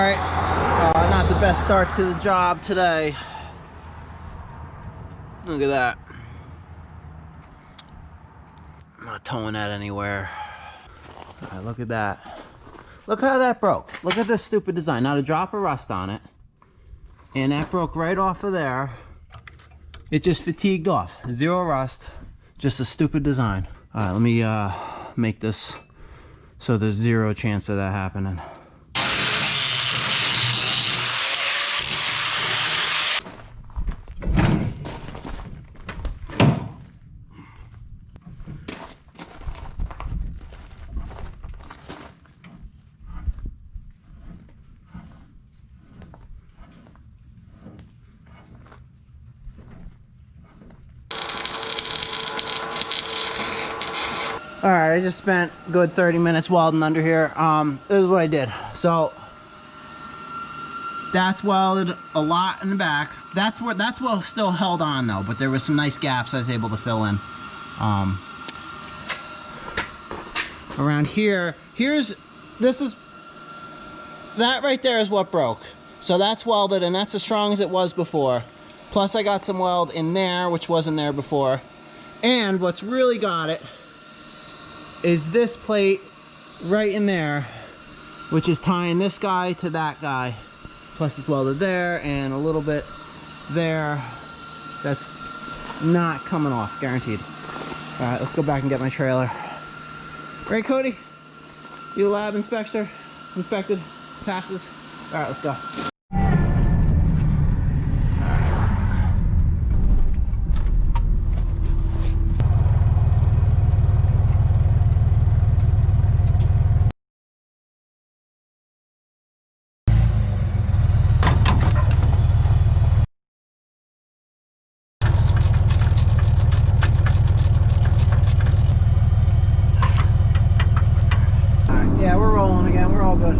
All right, not the best start to the job today. Look at that. I'm not towing that anywhere. All right, look at that. Look how that broke. Look at this stupid design. Not a drop of rust on it. And that broke right off of there. It just fatigued off. Zero rust. Just a stupid design. All right, let me make this so there's zero chance of that happening. All right, I just spent a good 30 minutes welding under here. This is what I did. So that's welded a lot in the back. That's what still held on though, but there was some nice gaps I was able to fill in. Around here, that right there is what broke. So that's welded and that's as strong as it was before. Plus I got some weld in there, which wasn't there before. And what's really got it is this plate right in there, which is tying this guy to that guy. Plus it's welded there and a little bit there. That's not coming off, guaranteed. All right, let's go back and get my trailer. Right, Cody? You lab inspector? Inspected? Passes? All right, let's go. Yeah, we're rolling again. We're all good.